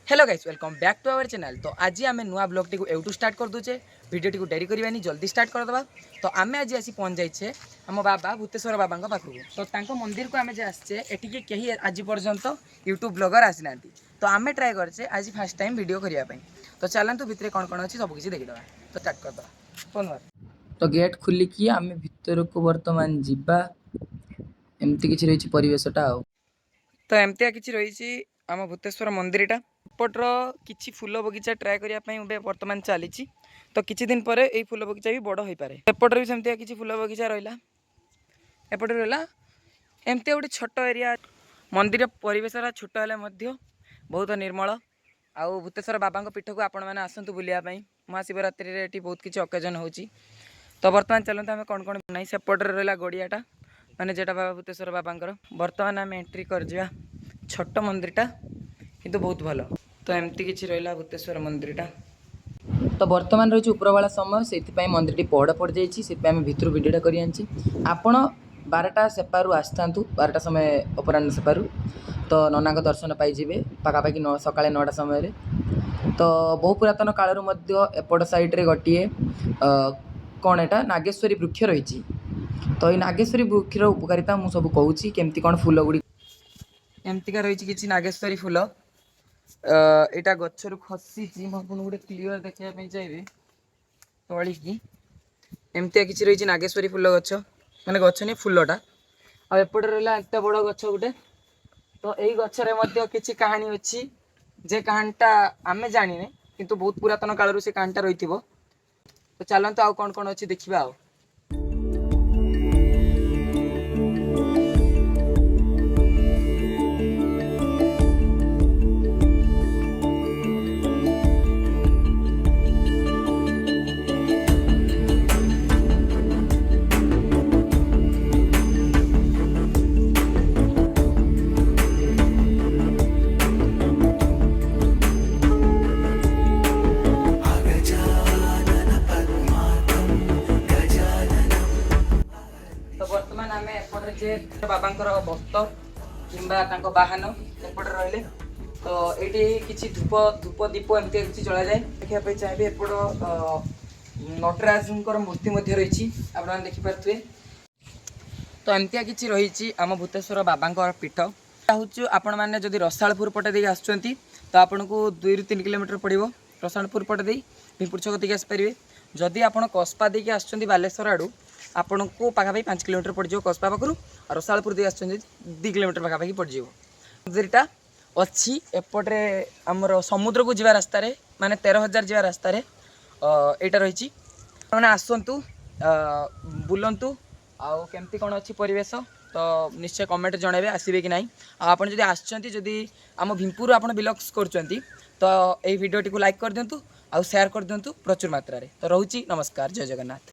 Hello guys welcome back to our channel. तो आज आम नुआ ब्लॉग टी एवटू स्टार्ट कर दूचे वीडियो टी डेरी करवानी जल्दी स्टार्ट करदे। तो आम आज आसी पहुँच जाइए आम बाबा भूतेश्वर बाबा पाखक। तो मंदिर को आम आसचे एटिके कहीं आज पर्यंत यूट्यूब ब्लॉगर आसी ना। तो आम ट्राए करचे आज फास्ट टाइम वीडियो करने। तो चलतु भितर कौन कौन अच्छी सबकि देखीद। तो स्टार्ट करदे फोन। तो गेट खोलिकी आम भितर को बर्तमान जावा एमती किसी रही परिवेशटा। तो एमतिया किसी रही आम भूतेश्वर मंदिरटा एपटर किसी फूल बगीचा ट्राए करने बर्तमान चली। तो किछि दिन पर यही फूल बगीचा भी बड़ हो पारे। एपटर भी सेमती किसी फूल बगीचा रहा एपटे रहा एमती गोटे छोट एरिया। मंदिर परिवेश छोट है बहुत निर्मल। आउ भूतेश्वर बाबा पीठ को आपण मैंने आसतु बुलायापी महाशिवरात्रि ये बहुत किसी अकेजन हो। तो बर्तमान चलते आम कौन कौन ना सेपटे रहा गड़ियाटा माने जेटा बाबा भूतेश्वर बाबा। बर्तमान आम एंट्री कर छोट मंदिरटा किंतु बहुत भल। तो एमती किसी रहा भूतेश्वर मंदिरटा। तो बर्तमान रही उपरवाला समय से मंदिर पहड़ पड़ जाए भितर भिडियोटा कर आपण 12टा सेपारू आसतु 12टा समय अपराह सेपारू। तो नना दर्शन पाइबे पखापाखि सका 9टा समय। तो बहु पुरातन कालू एपट साइड्रे गोटे कौन एटा नागेश्वरी वृक्ष रही। तो ये नागेश्वरी वृक्षर उपकारिता मुझे सब कहूँ केमती कौन फूल गुड़ी एमतीका रही कि नागेश्वरी फूल यहाँ गचर खसी गोटे क्लीयर देखा चाहिए तली की एमती किसी रही नागेश्वरी फूल गच माने गच नहीं फूलटा। आएपटे रहा एत बड़ गच गोटे। तो यही गचर किसी कहानी अच्छी जे कहानीटा आम जाने किंतु बहुत पुरातन कालू से कहानीटा रही। तो चलते आउ कौन कौन अच्छी देखा। बर्तमान आम एपटे बाबा भक्त कि बाहन एपटे रही। तो ये किसी धूप धूप दीप एमती किसी चला जाए देखा चाहिए। एपट नटराज मूर्ति रही आप देखिपे। तो एमतिया किसी रही आम भूतेश्वर बाबा पीठ हूँ। आपण मैंने जदि रसालपुर पटे दे आसुँच तो आपन को 2 ରୁ 3 किलोमीटर पड़ो रसालपुर पटे दे भीमपुर छक देके आसपारे। जदि आप कस्पा देके आसुँच बालेश्वर आड़ू आपन को पखापाखि 5 किलोमीटर पड़ो कस्पा पाखु। और रसालपुर दे आसुँच 2 किलोमीटर पखापाखि पड़ो। मंदिरटा अच्छी एपटे आमर समुद्र को जीवा रास्तार माने 13,000 जीवा रास्तार यहाँ रही। मैंने आसतु बुलंतु आउ केमती कौन अच्छी परिवेश। तो निश्चय कमेंट जनइबे आसबे कि ना। आपड़ जब आसम आम भीमपुर आप बिलंग्स कर तो यही वीडियो टी लाइक कर दिंतु आउ शेयर कर दिंतु प्रचुर मात्रा। तो रोची नमस्कार जय जगन्नाथ।